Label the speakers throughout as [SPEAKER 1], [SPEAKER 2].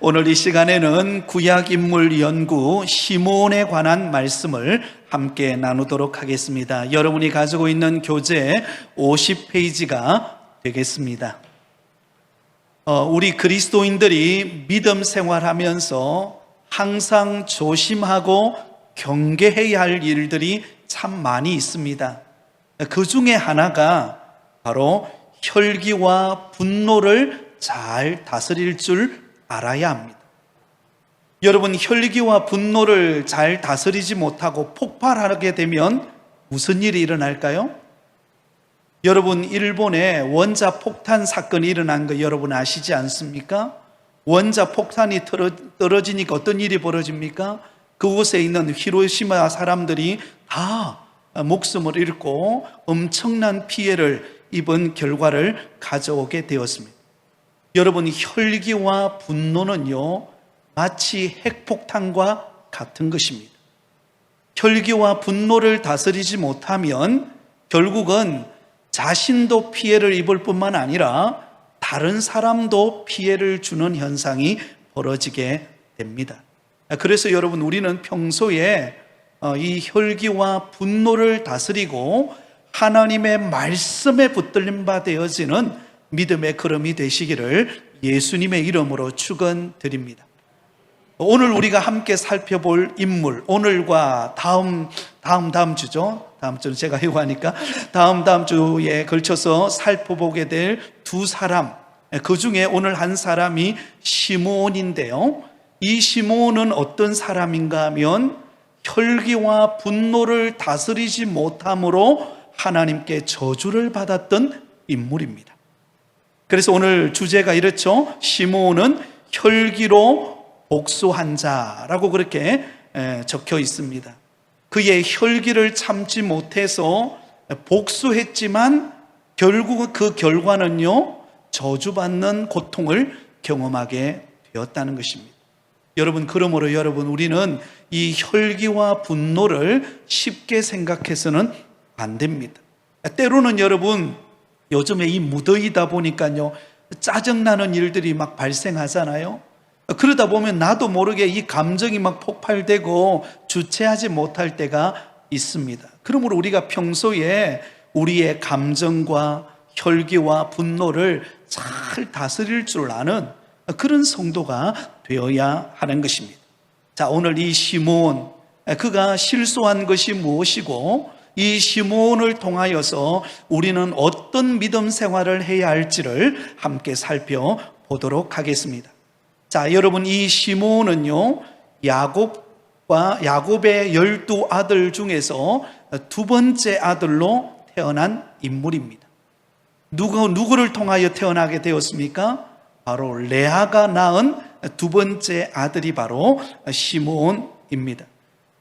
[SPEAKER 1] 오늘 이 시간에는 구약인물 연구 시므온에 관한 말씀을 함께 나누도록 하겠습니다. 여러분이 가지고 있는 교재 50페이지가 되겠습니다. 우리 그리스도인들이 믿음 생활하면서 항상 조심하고 경계해야 할 일들이 참 많이 있습니다. 그 중에 하나가 바로 혈기와 분노를 잘 다스릴 줄 알아야 합니다. 여러분, 혈기와 분노를 잘 다스리지 못하고 폭발하게 되면 무슨 일이 일어날까요? 여러분, 일본에 원자폭탄 사건이 일어난 거 여러분 아시지 않습니까? 원자폭탄이 떨어지니까 어떤 일이 벌어집니까? 그곳에 있는 히로시마 사람들이 다 목숨을 잃고 엄청난 피해를 입은 결과를 가져오게 되었습니다. 여러분, 혈기와 분노는요, 마치 핵폭탄과 같은 것입니다. 혈기와 분노를 다스리지 못하면 결국은 자신도 피해를 입을 뿐만 아니라 다른 사람도 피해를 주는 현상이 벌어지게 됩니다. 그래서 여러분, 우리는 평소에 이 혈기와 분노를 다스리고 하나님의 말씀에 붙들림 바 되어지는 믿음의 걸음이 되시기를 예수님의 이름으로 축원드립니다. 오늘 우리가 함께 살펴볼 인물, 오늘과 다음 주죠. 다음 주는 제가 이거 하니까 다음 주에 걸쳐서 살펴보게 될 두 사람, 그 중에 오늘 한 사람이 시므온인데요. 이 시므온은 어떤 사람인가 하면 혈기와 분노를 다스리지 못함으로 하나님께 저주를 받았던 인물입니다. 그래서 오늘 주제가 이렇죠. 시므온은 혈기로 복수한 자라고 그렇게 적혀 있습니다. 그의 혈기를 참지 못해서 복수했지만 결국 그 결과는요, 저주받는 고통을 경험하게 되었다는 것입니다. 여러분, 그러므로 우리는 이 혈기와 분노를 쉽게 생각해서는 안 됩니다. 때로는 여러분, 요즘에 이 무더위다 보니까요, 짜증나는 일들이 막 발생하잖아요. 그러다 보면 나도 모르게 이 감정이 막 폭발되고 주체하지 못할 때가 있습니다. 그러므로 우리가 평소에 우리의 감정과 혈기와 분노를 잘 다스릴 줄 아는 그런 성도가 되어야 하는 것입니다. 자, 오늘 이 시므온, 그가 실수한 것이 무엇이고 이 시므온을 통하여서 우리는 어떤 믿음 생활을 해야 할지를 함께 살펴보도록 하겠습니다. 자, 여러분, 이 시므온은요, 야곱의 12아들 중에서 두 번째 아들로 태어난 인물입니다. 누구를 통하여 태어나게 되었습니까? 바로 레아가 낳은 두 번째 아들이 바로 시므온입니다.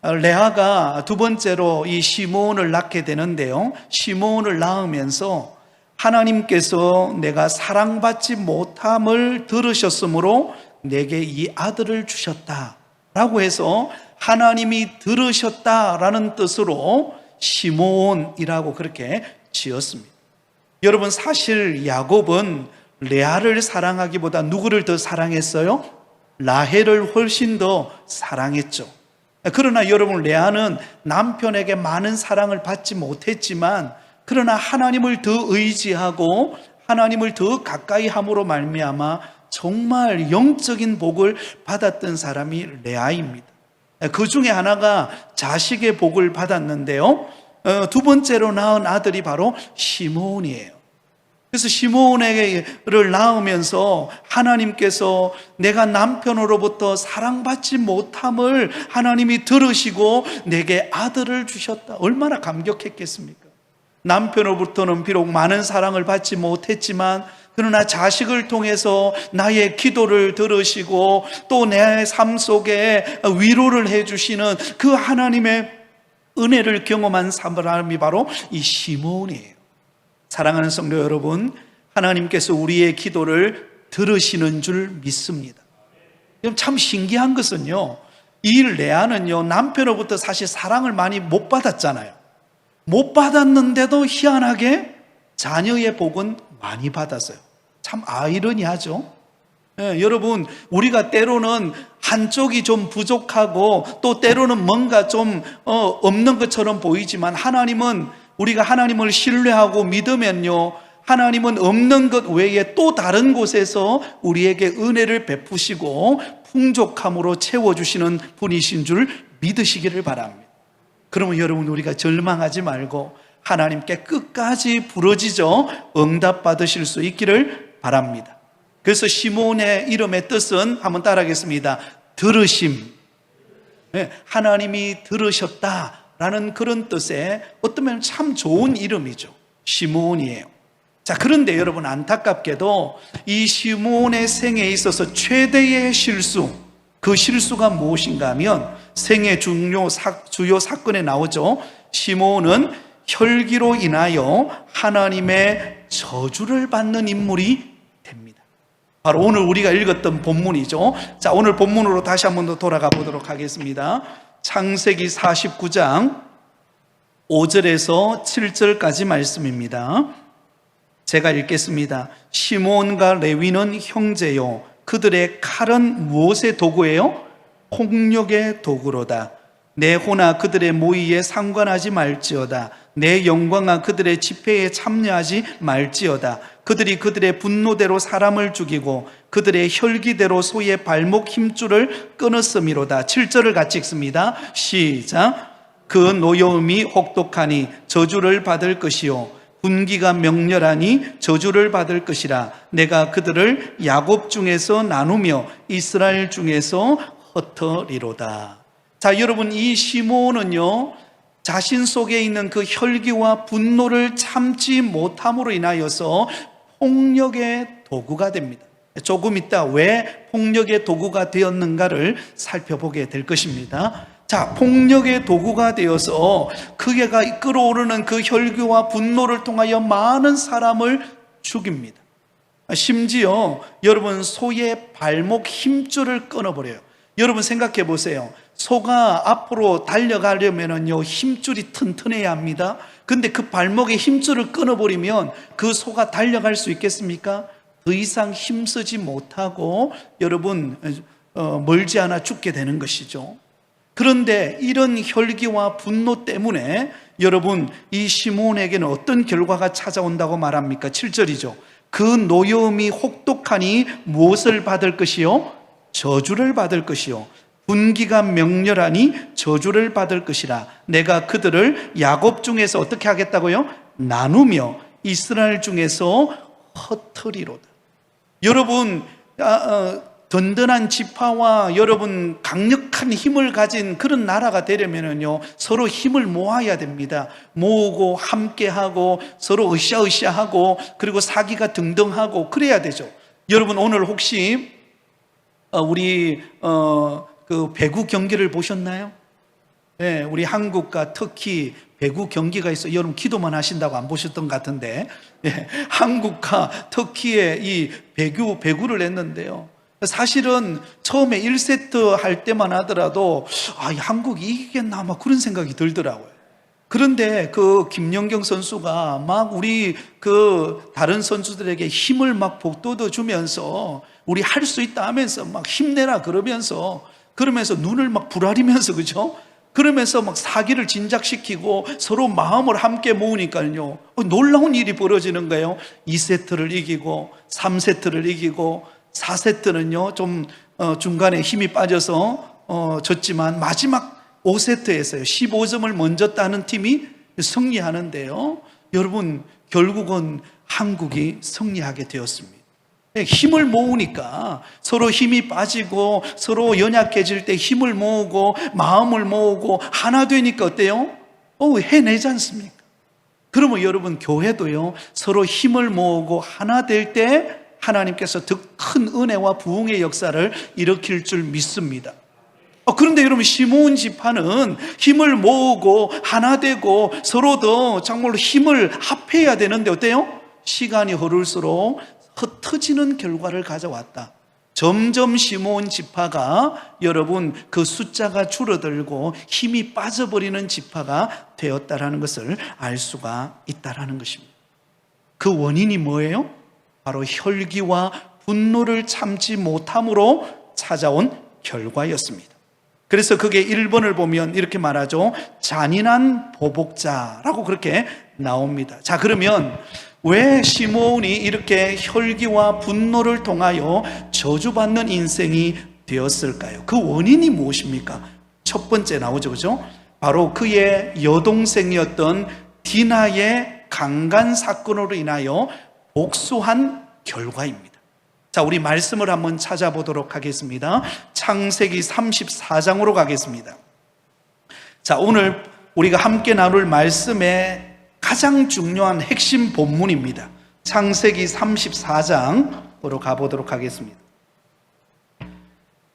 [SPEAKER 1] 레아가 두 번째로 이 시므온을 낳게 되는데요, 시므온을 낳으면서 하나님께서 내가 사랑받지 못함을 들으셨으므로 내게 이 아들을 주셨다라고 해서 하나님이 들으셨다라는 뜻으로 시므온이라고 그렇게 지었습니다. 여러분, 사실 야곱은 레아를 사랑하기보다 누구를 더 사랑했어요? 라헬을 훨씬 더 사랑했죠. 그러나 여러분, 레아는 남편에게 많은 사랑을 받지 못했지만 그러나 하나님을 더 의지하고 하나님을 더 가까이 함으로 말미암아 정말 영적인 복을 받았던 사람이 레아입니다. 그 중에 하나가 자식의 복을 받았는데요, 두 번째로 낳은 아들이 바로 시므온이에요. 그래서 시므온을 낳으면서 하나님께서 내가 남편으로부터 사랑받지 못함을 하나님이 들으시고 내게 아들을 주셨다. 얼마나 감격했겠습니까? 남편으로부터는 비록 많은 사랑을 받지 못했지만 그러나 자식을 통해서 나의 기도를 들으시고 또 내 삶 속에 위로를 해주시는 그 하나님의 은혜를 경험한 사람이 바로 이 시므온이에요. 사랑하는 성도 여러분, 하나님께서 우리의 기도를 들으시는 줄 믿습니다. 참 신기한 것은요, 이 레아는요, 남편으로부터 사실 사랑을 많이 못 받았잖아요. 못 받았는데도 희한하게 자녀의 복은 많이 받았어요. 참 아이러니하죠. 여러분, 우리가 때로는 한쪽이 좀 부족하고 또 때로는 뭔가 좀 없는 것처럼 보이지만 우리가 하나님을 신뢰하고 믿으면요, 하나님은 없는 것 외에 또 다른 곳에서 우리에게 은혜를 베푸시고 풍족함으로 채워주시는 분이신 줄 믿으시기를 바랍니다. 그러면 여러분, 우리가 절망하지 말고 하나님께 끝까지 부르짖어 응답받으실 수 있기를 바랍니다. 그래서 시몬의 이름의 뜻은 한번 따라하겠습니다. 들으심. 하나님이 들으셨다라는 그런 뜻의 어쩌면 참 좋은 이름이죠. 시몬이에요. 자, 그런데 여러분, 안타깝게도 이 시몬의 생에 있어서 최대의 실수, 그 실수가 무엇인가 하면 생애 주요 사건에 나오죠. 시몬은 혈기로 인하여 하나님의 저주를 받는 인물이 됩니다. 바로 오늘 우리가 읽었던 본문이죠. 자, 오늘 본문으로 다시 한번 더 돌아가 보도록 하겠습니다. 창세기 49장 5절에서 7절까지 말씀입니다. 제가 읽겠습니다. 시몬과 레위는 형제요, 그들의 칼은 무엇의 도구예요? 폭력의 도구로다. 내 호나 그들의 모의에 상관하지 말지어다. 내 영광아 그들의 집회에 참여하지 말지어다. 그들이 그들의 분노대로 사람을 죽이고 그들의 혈기대로 소의 발목 힘줄을 끊었음이로다. 7절을 같이 읽습니다. 시작. 그 노여움이 혹독하니 저주를 받을 것이요, 분기가 명렬하니 저주를 받을 것이라. 내가 그들을 야곱 중에서 나누며 이스라엘 중에서 흩어리로다. 자, 여러분, 이 시몬은요, 자신 속에 있는 그 혈기와 분노를 참지 못함으로 인하여서 폭력의 도구가 됩니다. 조금 이따 왜 폭력의 도구가 되었는가를 살펴보게 될 것입니다. 자, 폭력의 도구가 되어서 그가 끌어오르는 그 혈기와 분노를 통하여 많은 사람을 죽입니다. 심지어 여러분, 소의 발목 힘줄을 끊어버려요. 여러분 생각해 보세요. 소가 앞으로 달려가려면요, 힘줄이 튼튼해야 합니다. 근데 그 발목에 힘줄을 끊어버리면 그 소가 달려갈 수 있겠습니까? 더 이상 힘쓰지 못하고 여러분 멀지 않아 죽게 되는 것이죠. 그런데 이런 혈기와 분노 때문에 여러분, 이 시몬에게는 어떤 결과가 찾아온다고 말합니까? 7절이죠. 그 노여움이 혹독하니 무엇을 받을 것이요? 저주를 받을 것이요, 분기가 명렬하니 저주를 받을 것이라. 내가 그들을 야곱 중에서 어떻게 하겠다고요? 나누며 이스라엘 중에서 흩으리로다. 여러분, 든든한 지파와 여러분 강력한 힘을 가진 그런 나라가 되려면요, 서로 힘을 모아야 됩니다. 모으고 함께하고 서로 으쌰으쌰하고 그리고 사기가 등등하고 그래야 되죠. 여러분, 오늘 혹시 우리 그 배구 경기를 보셨나요? 네, 우리 한국과 터키 배구 경기가 있어요. 여러분 기도만 하신다고 안 보셨던 것 같은데, 네, 한국과 터키의 이 배구를 했는데요. 사실은 처음에 1세트 할 때만 하더라도 한국이 이기겠나 막 그런 생각이 들더라고요. 그런데 그 김연경 선수가 막 우리 그 다른 선수들에게 힘을 막 북돋워 주면서 우리 할 수 있다 하면서 막 힘내라 그러면서 눈을 막 부라리면서, 그죠? 그러면서 막 사기를 진작시키고 서로 마음을 함께 모으니까요, 놀라운 일이 벌어지는 거예요. 2세트를 이기고 3세트를 이기고 4세트는요 좀 중간에 힘이 빠져서 졌지만 마지막 5세트에서요 15점을 먼저 따는 팀이 승리하는데요, 여러분 결국은 한국이 승리하게 되었습니다. 힘을 모으니까 서로 힘이 빠지고 서로 연약해질 때 힘을 모으고 마음을 모으고 하나 되니까 어때요? 해내지 않습니까? 그러면 여러분, 교회도요 서로 힘을 모으고 하나 될 때 하나님께서 더 큰 은혜와 부흥의 역사를 일으킬 줄 믿습니다. 그런데 여러분, 시몬 지파는 힘을 모으고 하나 되고 서로도 정말로 힘을 합해야 되는데 어때요? 시간이 흐를수록 흩어지는 결과를 가져왔다. 점점 시몬 지파가 여러분 그 숫자가 줄어들고 힘이 빠져버리는 지파가 되었다라는 것을 알 수가 있다라는 것입니다. 그 원인이 뭐예요? 바로 혈기와 분노를 참지 못함으로 찾아온 결과였습니다. 그래서 그게 1번을 보면 이렇게 말하죠. 잔인한 보복자라고 그렇게 나옵니다. 자, 그러면 왜 시므온이 이렇게 혈기와 분노를 통하여 저주받는 인생이 되었을까요? 그 원인이 무엇입니까? 첫 번째 나오죠, 그죠? 바로 그의 여동생이었던 디나의 강간 사건으로 인하여 복수한 결과입니다. 자, 우리 말씀을 한번 찾아보도록 하겠습니다. 창세기 34장으로 가겠습니다. 자, 오늘 우리가 함께 나눌 말씀의 가장 중요한 핵심 본문입니다. 창세기 34장으로 가보도록 하겠습니다.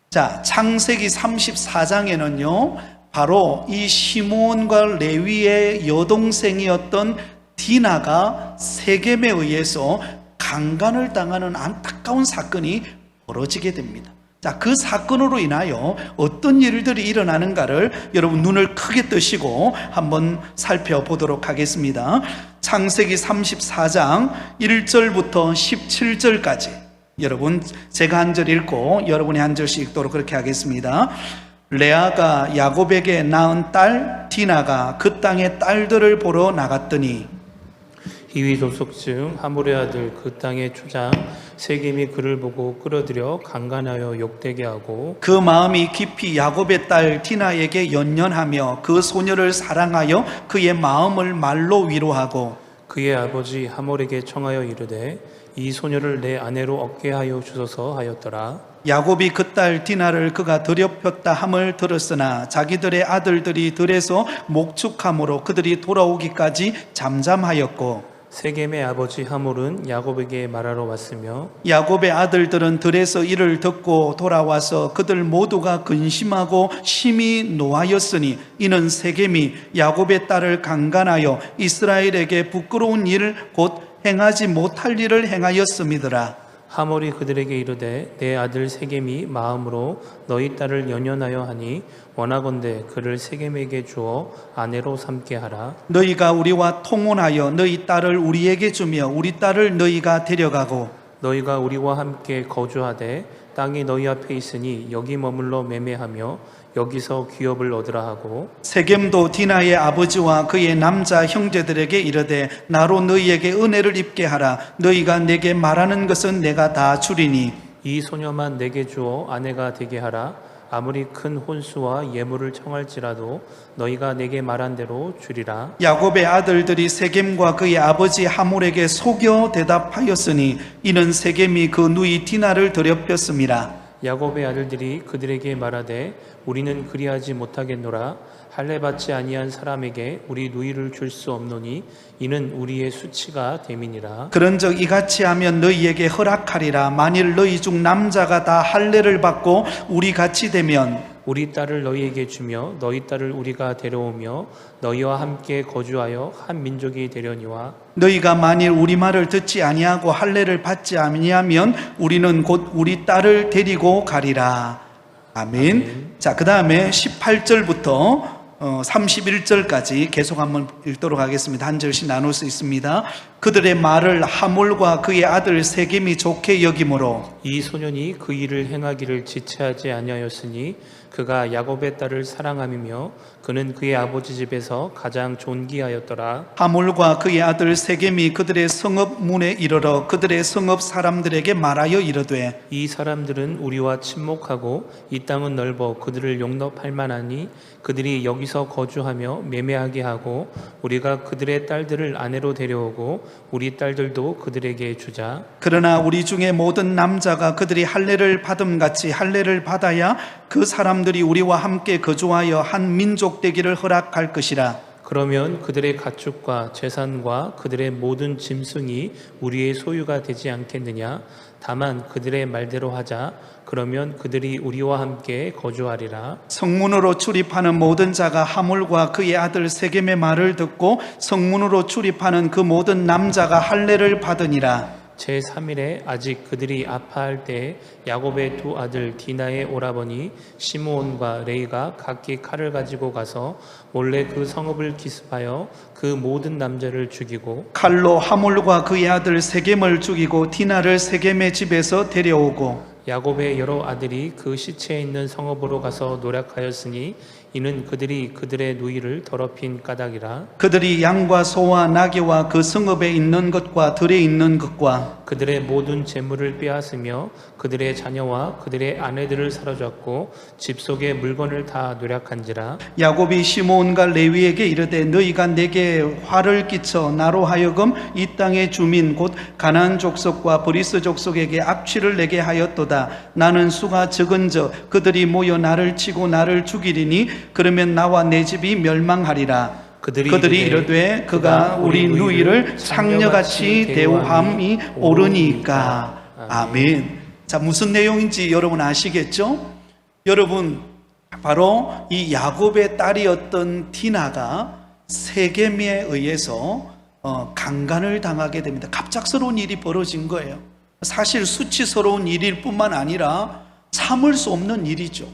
[SPEAKER 1] 자, 창세기 34장에는요, 바로 이 시므온과 레위의 여동생이었던 디나가 세겜에 의해서 강간을 당하는 안타까운 사건이 벌어지게 됩니다. 자, 그 사건으로 인하여 어떤 일들이 일어나는가를 여러분 눈을 크게 뜨시고 한번 살펴보도록 하겠습니다. 창세기 34장 1절부터 17절까지 여러분 제가 한 절 읽고 여러분이 한 절씩 읽도록 그렇게 하겠습니다. 레아가 야곱에게 낳은 딸 디나가 그 땅의 딸들을 보러 나갔더니
[SPEAKER 2] 히위 소속 중 하몰의 아들 그 땅의 초장 세겜이 그를 보고 끌어들여 강간하여 욕되게 하고
[SPEAKER 1] 그 마음이 깊이 야곱의 딸 디나에게 연연하며 그 소녀를 사랑하여 그의 마음을 말로 위로하고
[SPEAKER 2] 그의 아버지 하몰에게 청하여 이르되 이 소녀를 내 아내로 얻게 하여 주소서 하였더라.
[SPEAKER 1] 야곱이 그 딸 디나를 그가 더럽혔다 함을 들었으나 자기들의 아들들이 들에서 목축함으로 그들이 돌아오기까지 잠잠하였고
[SPEAKER 2] 세겜의 아버지 하몰은 야곱에게 말하러 왔으며
[SPEAKER 1] 야곱의 아들들은 들에서 이를 듣고 돌아와서 그들 모두가 근심하고 심히 노하였으니 이는 세겜이 야곱의 딸을 강간하여 이스라엘에게 부끄러운 일 곧 행하지 못할 일을 행하였음이더라.
[SPEAKER 2] 하몰이 그들에게 이르되 내 아들 세겜이 마음으로 너희 딸을 연연하여 하니 원하건대 그를 세겜에게 주어 아내로 삼게 하라.
[SPEAKER 1] 너희가 우리와 통혼하여 너희 딸을 우리에게 주며 우리 딸을 너희가 데려가고
[SPEAKER 2] 너희가 우리와 함께 거주하되 땅이 너희 앞에 있으니 여기 머물러 매매하며 여기서 기업을 얻으라 하고
[SPEAKER 1] 세겜도 디나의 아버지와 그의 남자 형제들에게 이르되 나로 너희에게 은혜를 입게 하라. 너희가 내게 말하는 것은 내가 다 주리니
[SPEAKER 2] 이 소녀만 내게 주어 아내가 되게 하라. 아무리 큰 혼수와 예물을 청할지라도 너희가 내게 말한 대로 주리라.
[SPEAKER 1] 야곱의 아들들이 세겜과 그의 아버지 하몰에게 속여 대답하였으니 이는 세겜이 그 누이 디나를 더럽혔음이라.
[SPEAKER 2] 야곱의 아들들이 그들에게 말하되 우리는 그리하지 못하겠노라. 할례 받지 아니한 사람에게 우리 누이를 줄 수 없노니 이는 우리의 수치가 됨이니라.
[SPEAKER 1] 그런즉 이같이 하면 너희에게 허락하리라. 만일 너희 중 남자가 다 할례를 받고 우리 같이 되면
[SPEAKER 2] 우리 딸을 너희에게 주며 너희 딸을 우리가 데려오며 너희와 함께 거주하여 한 민족이 되려니와
[SPEAKER 1] 너희가 만일 우리 말을 듣지 아니하고 할례를 받지 아니하면 우리는 곧 우리 딸을 데리고 가리라. 아멘. 자, 그 다음에 18절부터 31절까지 계속 한번 읽도록 하겠습니다. 한 절씩 나눌 수 있습니다. 그들의 말을 하몰과 그의 아들 세겜이 좋게 여기므로
[SPEAKER 2] 이 소년이 그 일을 행하기를 지체하지 아니하였으니 그가 야곱의 딸을 사랑함이며 그는 그의 아버지 집에서 가장 존귀하였더라.
[SPEAKER 1] 하몰과 그의 아들 세겜이 그들의 성읍 문에 이르러 그들의 성읍 사람들에게 말하여 이르되
[SPEAKER 2] 이 사람들은 우리와 친목하고 이 땅은 넓어 그들을 용납할 만하니 그들이 여기서 거주하며 매매하게 하고 우리가 그들의 딸들을 아내로 데려오고 우리 딸들도 그들에게 주자.
[SPEAKER 1] 그러나 우리 중에 모든 남자가 그들이 할례를 받음같이 할례를 받아야 그 사람들이 우리와 함께 거주하여 한 민족 되기를 허락할 것이라.
[SPEAKER 2] 그러면 그들의 가축과 재산과 그들의 모든 짐승이 우리의 소유가 되지 않겠느냐? 다만 그들의 말대로 하자. 그러면 그들이 우리와 함께 거주하리라.
[SPEAKER 1] 성문으로 출입하는 모든 자가 하몰과 그의 아들 세겜의 말을 듣고 성문으로 출입하는 그 모든 남자가 할례를 받으니라.
[SPEAKER 2] 제3일에 아직 그들이 아파할 때에 야곱의 두 아들 디나의 오라버니 시므온과 레이가 각기 칼을 가지고 가서 몰래 그 성읍을 기습하여 그 모든 남자를 죽이고
[SPEAKER 1] 칼로 하몰과 그의 아들 세겜을 죽이고 디나를 세겜의 집에서 데려오고
[SPEAKER 2] 야곱의 여러 아들이 그 시체에 있는 성읍으로 가서 노력하였으니 이는 그들이 그들의 누이를 더럽힌 까닭이라.
[SPEAKER 1] 그들이 양과 소와 나귀와 그 성읍에 있는 것과 들에 있는 것과
[SPEAKER 2] 그들의 모든 재물을 빼앗으며 그들의 자녀와 그들의 아내들을 사로잡고 집 속의 물건을 다 노력한지라.
[SPEAKER 1] 야곱이 시므온과 레위에게 이르되 너희가 내게 화를 끼쳐 나로 하여금 이 땅의 주민 곧 가나안 족속과 브리스 족속에게 악취를 내게 하였도다. 나는 수가 적은즉 그들이 모여 나를 치고 나를 죽이리니 그러면 나와 내 집이 멸망하리라. 그들이 이르되 그가 우리 누이를 창녀같이 대우함이 옳으니까. 아멘. 자, 무슨 내용인지 여러분 아시겠죠? 여러분, 바로 이 야곱의 딸이었던 디나가 세겜에 의해서 강간을 당하게 됩니다. 갑작스러운 일이 벌어진 거예요. 사실 수치스러운 일일 뿐만 아니라 참을 수 없는 일이죠.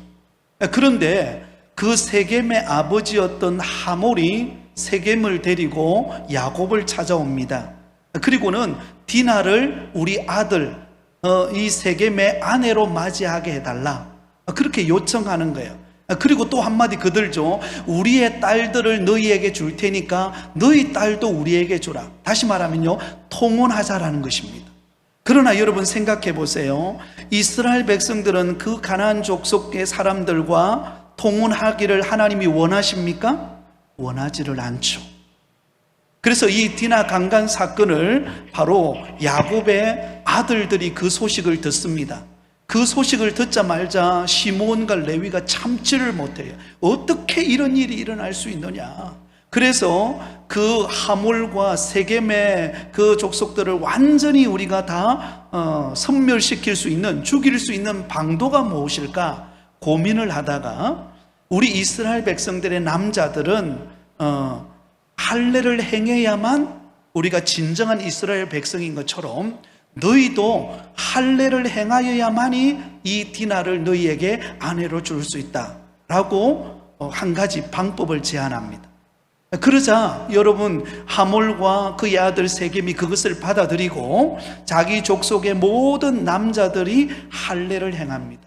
[SPEAKER 1] 그런데 그 세겜의 아버지였던 하몰이 세겜을 데리고 야곱을 찾아옵니다. 그리고는 디나를 우리 아들 이 세겜의 아내로 맞이하게 해달라, 그렇게 요청하는 거예요. 그리고 또 한마디 그들죠. 우리의 딸들을 너희에게 줄 테니까 너희 딸도 우리에게 주라. 다시 말하면요, 통혼하자라는 것입니다. 그러나 여러분 생각해 보세요. 이스라엘 백성들은 그 가나안 족속의 사람들과 통혼하기를 하나님이 원하십니까? 원하지를 않죠. 그래서 이 디나 강간 사건을 바로 야곱의 아들들이 그 소식을 듣습니다. 그 소식을 듣자마자 시므온과 레위가 참지를 못해요. 어떻게 이런 일이 일어날 수 있느냐. 그래서 그 하몰과 세겜의 그 족속들을 완전히 우리가 다 섬멸시킬 수 있는, 죽일 수 있는 방도가 무엇일까 고민을 하다가 우리 이스라엘 백성들의 남자들은 할례를 행해야만 우리가 진정한 이스라엘 백성인 것처럼 너희도 할례를 행하여야만이 이 디나를 너희에게 아내로 줄 수 있다라고 한 가지 방법을 제안합니다. 그러자 여러분 하몰과 그의 아들 세겜이 그것을 받아들이고 자기 족속의 모든 남자들이 할례를 행합니다.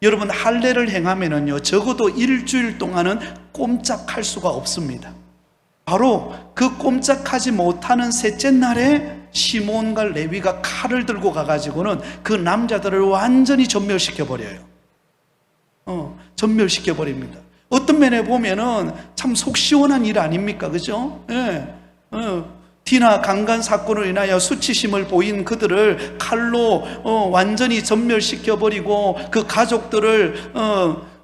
[SPEAKER 1] 여러분 할례를 행하면은요 적어도 일주일 동안은 꼼짝할 수가 없습니다. 바로 그 꼼짝하지 못하는 셋째 날에 시므온과 레위가 칼을 들고 가가지고는 그 남자들을 완전히 전멸시켜버려요. 전멸시켜버립니다. 어떤 면에 보면은 참 속 시원한 일 아닙니까? 그죠? 예. 디나 강간 사건으로 인하여 수치심을 보인 그들을 칼로 완전히 전멸시켜버리고 그 가족들을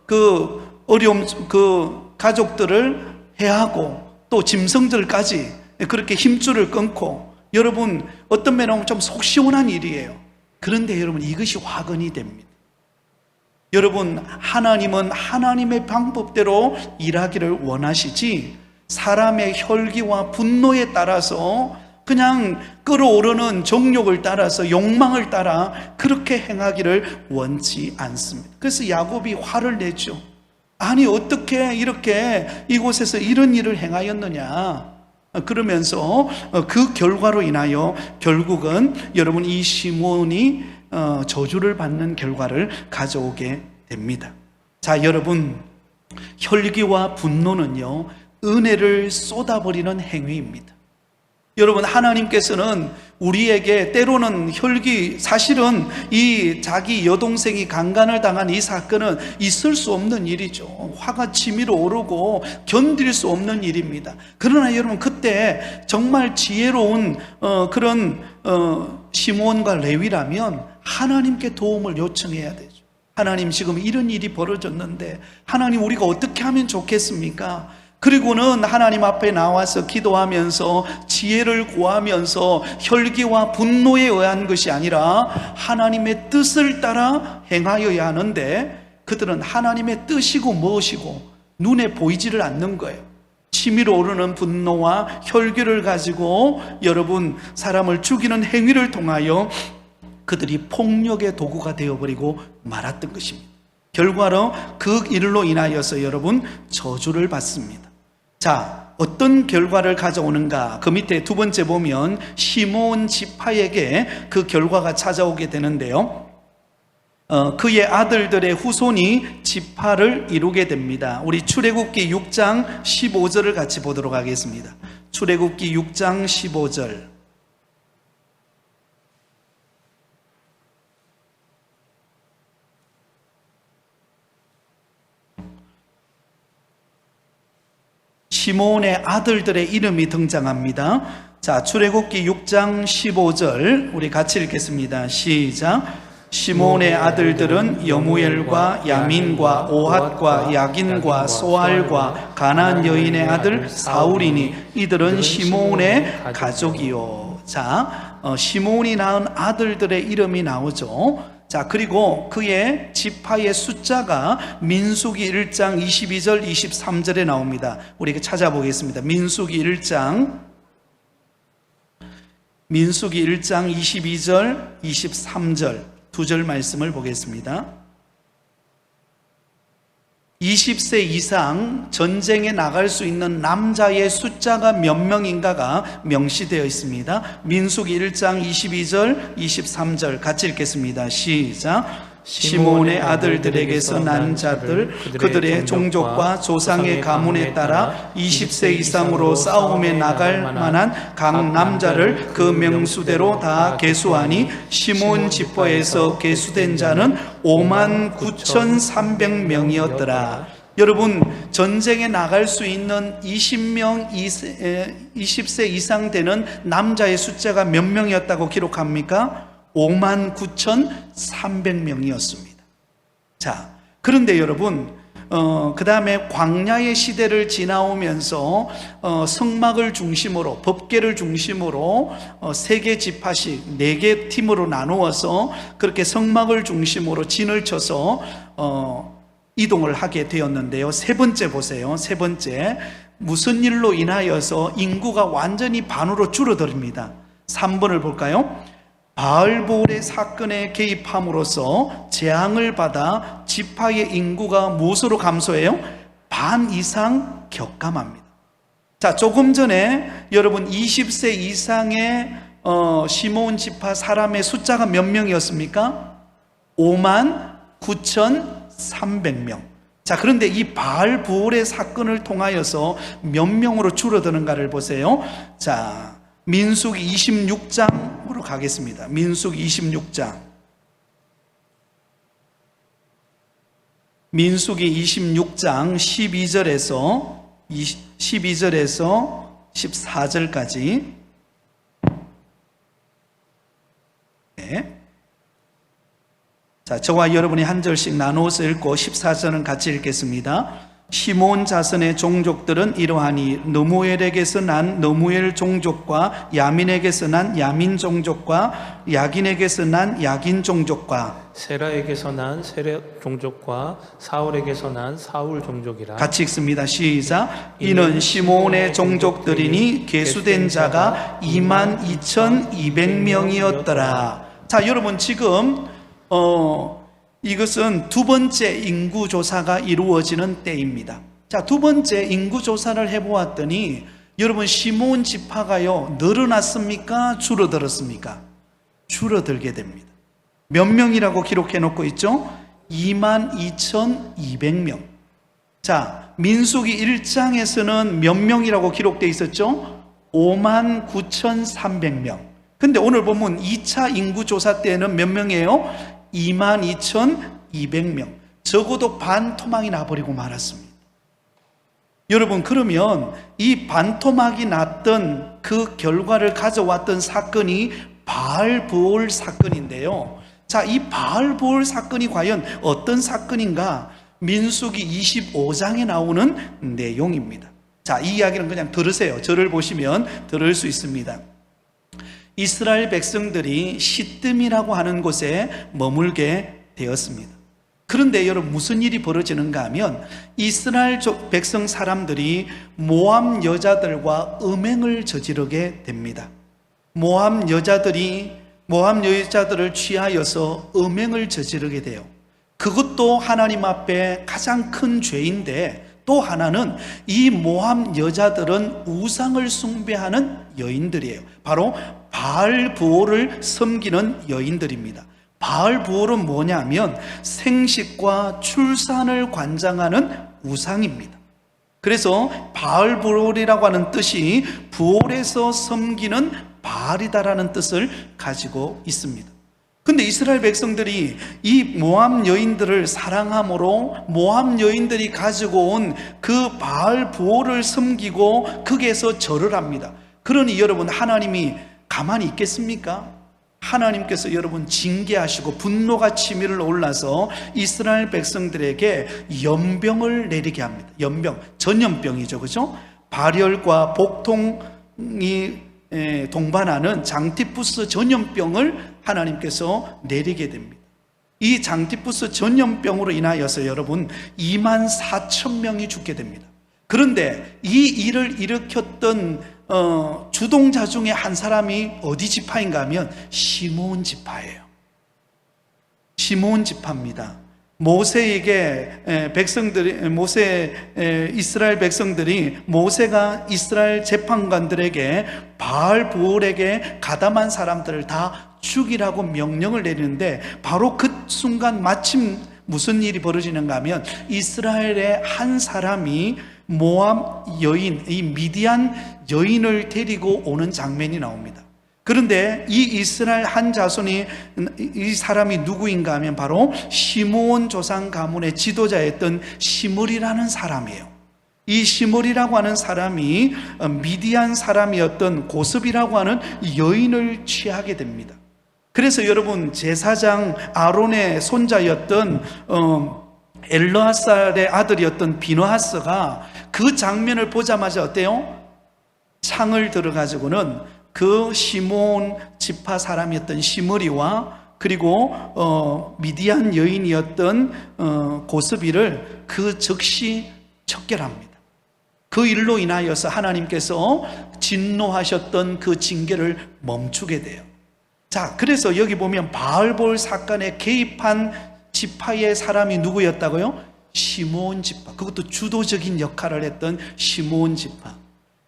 [SPEAKER 1] 그 가족들을 해하고 또 짐승들까지 그렇게 힘줄을 끊고, 여러분 어떤 면에 보면 좀 속 시원한 일이에요. 그런데 여러분 이것이 화근이 됩니다. 여러분 하나님은 하나님의 방법대로 일하기를 원하시지 사람의 혈기와 분노에 따라서 그냥 끓어오르는 정욕을 따라서 욕망을 따라 그렇게 행하기를 원치 않습니다. 그래서 야곱이 화를 내죠. 아니 어떻게 이렇게 이곳에서 이런 일을 행하였느냐 그러면서 그 결과로 인하여 결국은 여러분 이 시므온이 저주를 받는 결과를 가져오게 됩니다. 자, 여러분 혈기와 분노는요 은혜를 쏟아버리는 행위입니다. 여러분 하나님께서는 우리에게 때로는 사실은 이 자기 여동생이 강간을 당한 이 사건은 있을 수 없는 일이죠. 화가 치밀어 오르고 견딜 수 없는 일입니다. 그러나 여러분 그때 정말 지혜로운 그런 시므온과 레위라면 하나님께 도움을 요청해야 되죠. 하나님 지금 이런 일이 벌어졌는데 하나님 우리가 어떻게 하면 좋겠습니까? 그리고는 하나님 앞에 나와서 기도하면서 지혜를 구하면서 혈기와 분노에 의한 것이 아니라 하나님의 뜻을 따라 행하여야 하는데 그들은 하나님의 뜻이고 무엇이고 눈에 보이지를 않는 거예요. 치밀어 오르는 분노와 혈기를 가지고 여러분 사람을 죽이는 행위를 통하여 그들이 폭력의 도구가 되어버리고 말았던 것입니다. 결과로 그 일로 인하여서 여러분 저주를 받습니다. 자, 어떤 결과를 가져오는가? 그 밑에 두 번째 보면 시므온 지파에게 그 결과가 찾아오게 되는데요. 그의 아들들의 후손이 지파를 이루게 됩니다. 우리 출애굽기 6장 15절을 같이 보도록 하겠습니다. 출애굽기 6장 15절. 시므온의 아들들의 이름이 등장합니다. 자, 출애굽기 6장 15절 우리 같이 읽겠습니다. 시작. 시므온의 아들들은 여무엘과 야민과 오핫과 야긴과 소알과 가나안 여인의 아들 사울이니 이들은 시므온의 가족이요. 자, 시므온이 낳은 아들들의 이름이 나오죠. 자, 그리고 그의 지파의 숫자가 민수기 1장 22절 23절에 나옵니다. 우리 찾아보겠습니다. 민수기 1장 22절 23절 두 절 말씀을 보겠습니다. 20세 이상 전쟁에 나갈 수 있는 남자의 숫자가 몇 명인가가 명시되어 있습니다. 민수기 1장 22절 23절 같이 읽겠습니다. 시작. 시므온의 아들들에게서 난 자들 그들의 종족과 조상의 가문에 따라 20세 이상으로 싸움에 나갈 만한 각 남자를 그 명수대로 다 계수하니 시므온 지파에서 계수된 자는 59,300명이었더라. 여러분, 전쟁에 나갈 수 있는 20세 이상 되는 남자의 숫자가 몇 명이었다고 기록합니까? 59,300명이었습니다. 자, 그런데 여러분, 그 다음에 광야의 시대를 지나오면서 성막을 중심으로, 법궤를 중심으로 세 개 지파씩 4개 팀으로 나누어서 그렇게 성막을 중심으로 진을 쳐서 이동을 하게 되었는데요. 세 번째 보세요. 세 번째, 무슨 일로 인하여서 인구가 완전히 반으로 줄어듭니다. 3번을 볼까요? 바알보울의 사건에 개입함으로써 재앙을 받아 지파의 인구가 무엇으로 감소해요? 반 이상 격감합니다. 자, 조금 전에 여러분 20세 이상의 시므온 지파 사람의 숫자가 몇 명이었습니까? 59,300명. 자, 그런데 이 바알보울의 사건을 통하여서 몇 명으로 줄어드는가를 보세요. 자, 민수기 26장으로 가겠습니다. 민수기 26장. 민수기 26장 12절에서 14절까지. 네. 자, 저와 여러분이 한 절씩 나누어서 읽고 14절은 같이 읽겠습니다. 시므온 자손의 종족들은 이러하니 느무엘에게서 난 느무엘 종족과 야민에게서 난 야민 종족과 야긴에게서 난 야긴 종족과
[SPEAKER 2] 세라에게서 난 세라 종족과 사울에게서 난 사울 종족이라.
[SPEAKER 1] 같이 읽습니다. 시작. 이는 시므온의 종족들이니 계수된 자가 22,200명이었더라. 자, 여러분 지금 이것은 두 번째 인구조사가 이루어지는 때입니다. 자, 두 번째 인구조사를 해보았더니 여러분 시므온 지파가요 늘어났습니까? 줄어들었습니까? 줄어들게 됩니다. 몇 명이라고 기록해 놓고 있죠? 22,200명. 자, 민수기 1장에서는 몇 명이라고 기록되어 있었죠? 59,300명. 근데 오늘 보면 2차 인구조사 때는 몇 명이에요? 22,200명. 적어도 반토막이 나버리고 말았습니다. 여러분, 그러면 이 반토막이 났던 그 결과를 가져왔던 사건이 바알보울 사건인데요. 자, 이 바알보울 사건이 과연 어떤 사건인가? 민수기 25장에 나오는 내용입니다. 자, 이 이야기는 그냥 들으세요. 저를 보시면 들을 수 있습니다. 이스라엘 백성들이 시뜸이라고 하는 곳에 머물게 되었습니다. 그런데 여러분 무슨 일이 벌어지는가 하면 이스라엘 백성 사람들이 모압 여자들과 음행을 저지르게 됩니다. 모압 여자들을 취하여서 음행을 저지르게 돼요. 그것도 하나님 앞에 가장 큰 죄인데, 또 하나는 이 모압 여자들은 우상을 숭배하는 여인들이에요. 바로 바알 부호를 섬기는 여인들입니다. 바알 부호는 뭐냐면 생식과 출산을 관장하는 우상입니다. 그래서 바알 부홀이라고 하는 뜻이 부홀에서 섬기는 바알이다라는 뜻을 가지고 있습니다. 근데 이스라엘 백성들이 이 모압 여인들을 사랑함으로 모압 여인들이 가지고 온 그 바알 부홀을 섬기고 거기에서 절을 합니다. 그러니 여러분, 하나님이 가만히 있겠습니까? 하나님께서 여러분 징계하시고 분노가 치밀어 올라서 이스라엘 백성들에게 연병을 내리게 합니다. 연병, 전염병이죠, 그죠? 발열과 복통이 동반하는 장티푸스 전염병을 하나님께서 내리게 됩니다. 이 장티푸스 전염병으로 인하여서 여러분 2만 4천 명이 죽게 됩니다. 그런데 이 일을 일으켰던 주동자 중에 한 사람이 어디 지파인가 하면 시므온 지파예요. 시므온 지파입니다. 모세에게 이스라엘 백성들이 모세가 이스라엘 재판관들에게 바알 부홀에게 가담한 사람들을 다 죽이라고 명령을 내리는데, 바로 그 순간 마침 무슨 일이 벌어지는가 하면 이스라엘의 한 사람이 모압 여인, 이 미디안 여인을 데리고 오는 장면이 나옵니다. 그런데 이 이스라엘 한 자손이, 이 사람이 누구인가 하면 바로 시므온 조상 가문의 지도자였던 시므리라는 사람이에요. 이 시므리라고 하는 사람이 미디안 사람이었던 고습이라고 하는 여인을 취하게 됩니다. 그래서 여러분, 제사장 아론의 손자였던 엘르아살의 아들이었던 비느하스가 그 장면을 보자마자 어때요? 창을 들어가지고는 그 시므온 지파 사람이었던 시므리와 그리고 미디안 여인이었던 고스비를 그 즉시 척결합니다. 그 일로 인하여서 하나님께서 진노하셨던 그 징계를 멈추게 돼요. 자, 그래서 여기 보면 바알볼 사건에 개입한 지파의 사람이 누구였다고요? 시므온 지파. 그것도 주도적인 역할을 했던 시므온 지파.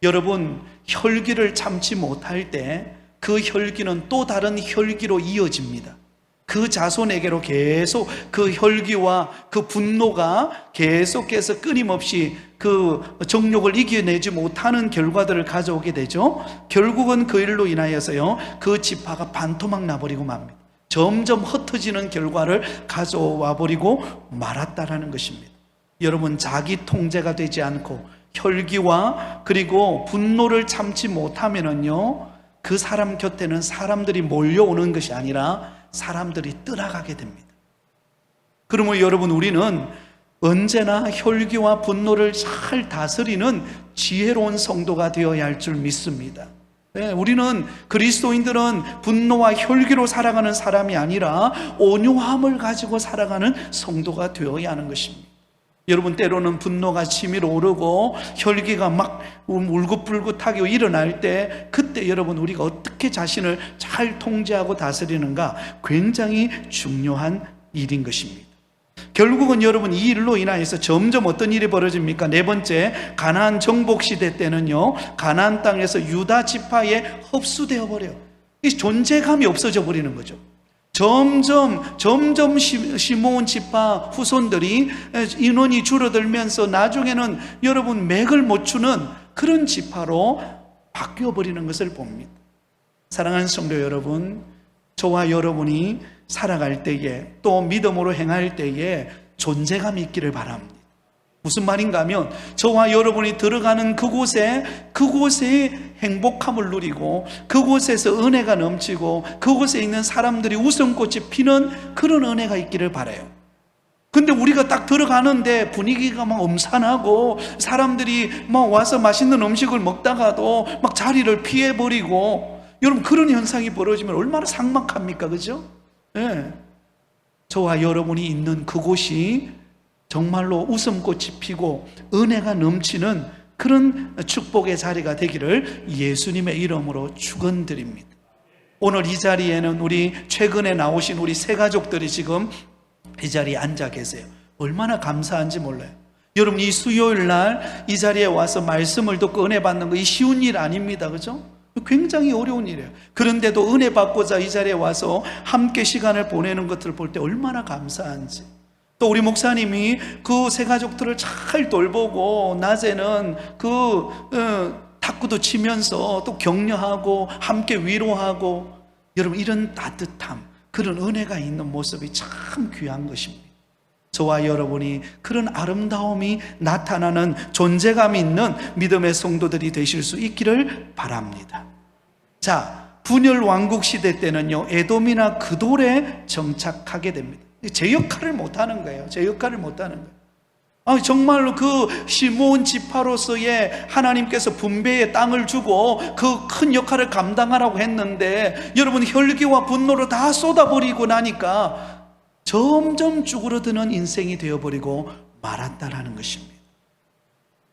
[SPEAKER 1] 여러분, 혈기를 참지 못할 때 그 혈기는 또 다른 혈기로 이어집니다. 그 자손에게로 계속 그 혈기와 그 분노가 계속해서 끊임없이 그 정욕을 이겨내지 못하는 결과들을 가져오게 되죠. 결국은 그 일로 인하여서요, 그 지파가 반토막 나버리고 맙니다. 점점 흩어지는 결과를 가져와 버리고 말았다라는 것입니다. 여러분, 자기 통제가 되지 않고 혈기와 그리고 분노를 참지 못하면은요, 그 사람 곁에는 사람들이 몰려오는 것이 아니라 사람들이 떠나가게 됩니다. 그러므로 여러분, 우리는 언제나 혈기와 분노를 잘 다스리는 지혜로운 성도가 되어야 할 줄 믿습니다. 네, 우리는 그리스도인들은 분노와 혈기로 살아가는 사람이 아니라 온유함을 가지고 살아가는 성도가 되어야 하는 것입니다. 여러분, 때로는 분노가 치밀어 오르고 혈기가 막 울긋불긋하게 일어날 때, 그때 여러분 우리가 어떻게 자신을 잘 통제하고 다스리는가 굉장히 중요한 일인 것입니다. 결국은 여러분, 이 일로 인하여서 점점 어떤 일이 벌어집니까? 네 번째, 가나안 정복 시대 때는요, 가나안 땅에서 유다 지파에 흡수되어 버려요. 이 존재감이 없어져 버리는 거죠. 점점 시므온 지파 후손들이 인원이 줄어들면서 나중에는 여러분 맥을 못 추는 그런 지파로 바뀌어 버리는 것을 봅니다. 사랑하는 성도 여러분, 저와 여러분이 살아갈 때에 또 믿음으로 행할 때에 존재감이 있기를 바랍니다. 무슨 말인가 하면 저와 여러분이 들어가는 그곳에 행복함을 누리고 그곳에서 은혜가 넘치고 그곳에 있는 사람들이 웃음꽃이 피는 그런 은혜가 있기를 바라요. 근데 우리가 딱 들어가는데 분위기가 막 음산하고 사람들이 막 와서 맛있는 음식을 먹다가도 막 자리를 피해버리고, 여러분 그런 현상이 벌어지면 얼마나 삭막합니까? 그죠? 네. 저와 여러분이 있는 그곳이 정말로 웃음꽃이 피고 은혜가 넘치는 그런 축복의 자리가 되기를 예수님의 이름으로 축원드립니다. 오늘 이 자리에는 우리 최근에 나오신 우리 세 가족들이 지금 이 자리에 앉아 계세요. 얼마나 감사한지 몰라요. 여러분, 이 수요일 날 이 자리에 와서 말씀을 듣고 은혜 받는 거 이 쉬운 일 아닙니다. 그죠? 굉장히 어려운 일이에요. 그런데도 은혜 받고자 이 자리에 와서 함께 시간을 보내는 것들을 볼 때 얼마나 감사한지. 또 우리 목사님이 그 세 가족들을 잘 돌보고 낮에는 탁구도 치면서 또 격려하고 함께 위로하고, 여러분, 이런 따뜻함, 그런 은혜가 있는 모습이 참 귀한 것입니다. 저와 여러분이 그런 아름다움이 나타나는 존재감 있는 믿음의 성도들이 되실 수 있기를 바랍니다. 자, 분열 왕국 시대 때는요, 에돔이나 그돌에 정착하게 됩니다. 제 역할을 못하는 거예요. 제 역할을 못하는 거예요. 정말로 그 시므온 지파로서의 하나님께서 분배의 땅을 주고 그 큰 역할을 감당하라고 했는데, 여러분, 혈기와 분노를 다 쏟아버리고 나니까 점점 쭈그러드는 인생이 되어버리고 말았다라는 것입니다.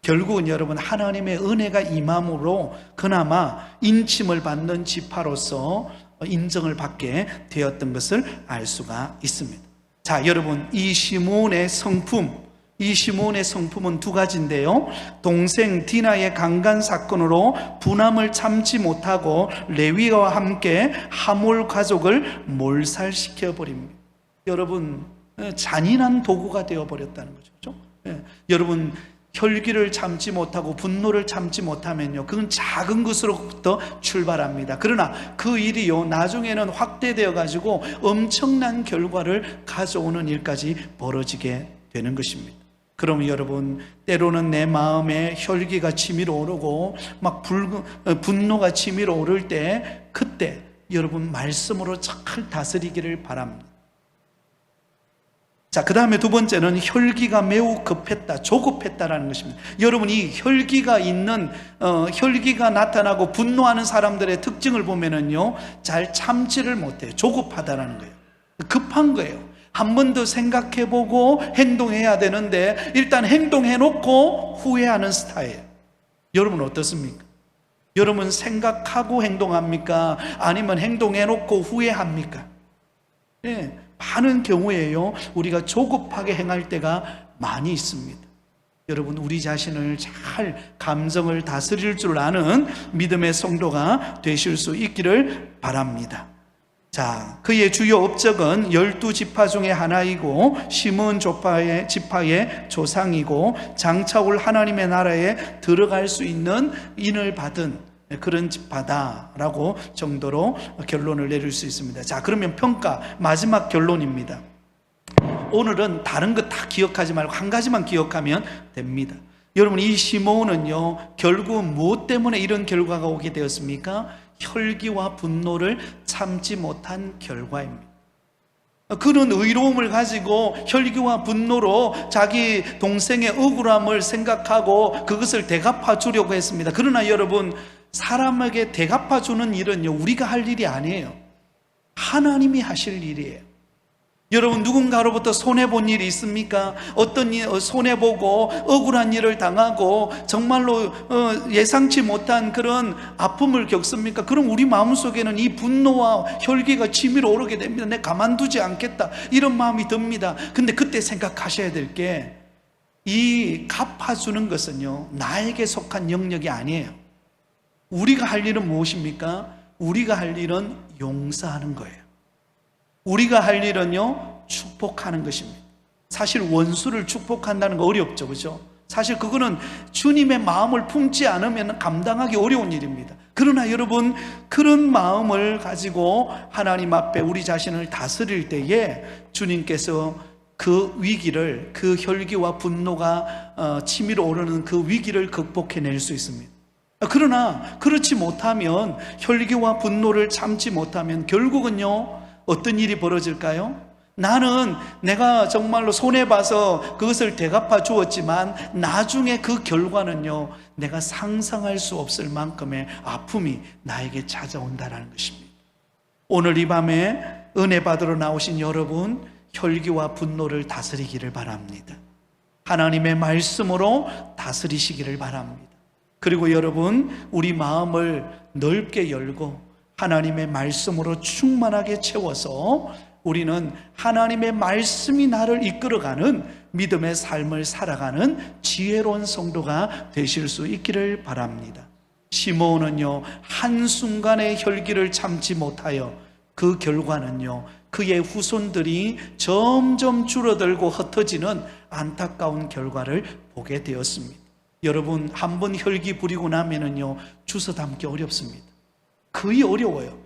[SPEAKER 1] 결국은 여러분, 하나님의 은혜가 임함으로 그나마 인침을 받는 지파로서 인정을 받게 되었던 것을 알 수가 있습니다. 자, 여러분, 이 시므온의 성품은 두 가지인데요, 동생 디나의 강간 사건으로 분함을 참지 못하고 레위와 함께 하몰 가족을 몰살시켜 버립니다. 여러분, 잔인한 도구가 되어버렸다는 거죠. 그렇죠? 여러분, 혈기를 참지 못하고 분노를 참지 못하면요, 그건 작은 것으로부터 출발합니다. 그러나 그 일이요, 나중에는 확대되어 가지고 엄청난 결과를 가져오는 일까지 벌어지게 되는 것입니다. 그러면 여러분, 때로는 내 마음에 혈기가 치밀어 오르고 막 분노가 치밀어 오를 때, 그때 여러분 말씀으로 잘 다스리기를 바랍니다. 자, 그 다음에 두 번째는 혈기가 매우 급했다, 조급했다라는 것입니다. 여러분, 이 혈기가 나타나고 분노하는 사람들의 특징을 보면은요, 잘 참지를 못해요. 조급하다라는 거예요. 급한 거예요. 한 번 더 생각해보고 행동해야 되는데 일단 행동해놓고 후회하는 스타일. 여러분 어떻습니까? 여러분 생각하고 행동합니까? 아니면 행동해놓고 후회합니까? 예, 많은 경우에요, 우리가 조급하게 행할 때가 많이 있습니다. 여러분, 우리 자신을 잘 감정을 다스릴 줄 아는 믿음의 성도가 되실 수 있기를 바랍니다. 자, 그의 주요 업적은 12지파 중에 하나이고 시므온 지파의 조상이고 장차 올 하나님의 나라에 들어갈 수 있는 인을 받은 그런 지파다라고 정도로 결론을 내릴 수 있습니다. 자, 그러면 평가, 마지막 결론입니다. 오늘은 다른 것 다 기억하지 말고 한 가지만 기억하면 됩니다. 여러분, 이 시므온은요, 결국 무엇 때문에 이런 결과가 오게 되었습니까? 혈기와 분노를 참지 못한 결과입니다. 그런 의로움을 가지고 혈기와 분노로 자기 동생의 억울함을 생각하고 그것을 대갚아 주려고 했습니다. 그러나 여러분, 사람에게 대갚아 주는 일은요, 우리가 할 일이 아니에요. 하나님이 하실 일이에요. 여러분, 누군가로부터 손해본 일이 있습니까? 어떤 손해보고 억울한 일을 당하고 정말로 예상치 못한 그런 아픔을 겪습니까? 그럼 우리 마음속에는 이 분노와 혈기가 치밀어 오르게 됩니다. 내 가만두지 않겠다, 이런 마음이 듭니다. 근데 그때 생각하셔야 될 게, 이 갚아주는 것은요, 나에게 속한 영역이 아니에요. 우리가 할 일은 무엇입니까? 우리가 할 일은 용서하는 거예요. 우리가 할 일은요, 축복하는 것입니다. 사실 원수를 축복한다는 거 어렵죠, 그죠? 사실 그거는 주님의 마음을 품지 않으면 감당하기 어려운 일입니다. 그러나 여러분, 그런 마음을 가지고 하나님 앞에 우리 자신을 다스릴 때에 주님께서 그 위기를, 그 혈기와 분노가 치밀어 오르는 그 위기를 극복해낼 수 있습니다. 그러나 그렇지 못하면, 혈기와 분노를 참지 못하면 결국은요, 어떤 일이 벌어질까요? 나는 내가 정말로 손해봐서 그것을 대갚아 주었지만 나중에 그 결과는요, 내가 상상할 수 없을 만큼의 아픔이 나에게 찾아온다는 것입니다. 오늘 이 밤에 은혜 받으러 나오신 여러분, 혈기와 분노를 다스리기를 바랍니다. 하나님의 말씀으로 다스리시기를 바랍니다. 그리고 여러분, 우리 마음을 넓게 열고 하나님의 말씀으로 충만하게 채워서 우리는 하나님의 말씀이 나를 이끌어가는 믿음의 삶을 살아가는 지혜로운 성도가 되실 수 있기를 바랍니다. 시므온은요, 한순간의 혈기를 참지 못하여 그 결과는요, 그의 후손들이 점점 줄어들고 흩어지는 안타까운 결과를 보게 되었습니다. 여러분, 한번 혈기 부리고 나면은요, 주워 담기 어렵습니다. 거의 어려워요.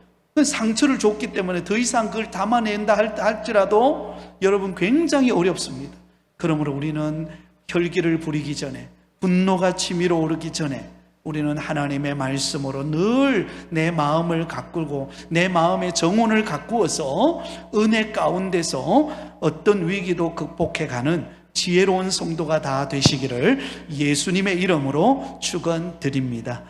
[SPEAKER 1] 상처를 줬기 때문에 더 이상 그걸 담아낸다 할지라도 여러분 굉장히 어렵습니다. 그러므로 우리는 혈기를 부리기 전에, 분노가 치밀어 오르기 전에 우리는 하나님의 말씀으로 늘 내 마음을 가꾸고 내 마음의 정원을 가꾸어서 은혜 가운데서 어떤 위기도 극복해가는 지혜로운 성도가 다 되시기를 예수님의 이름으로 축원드립니다.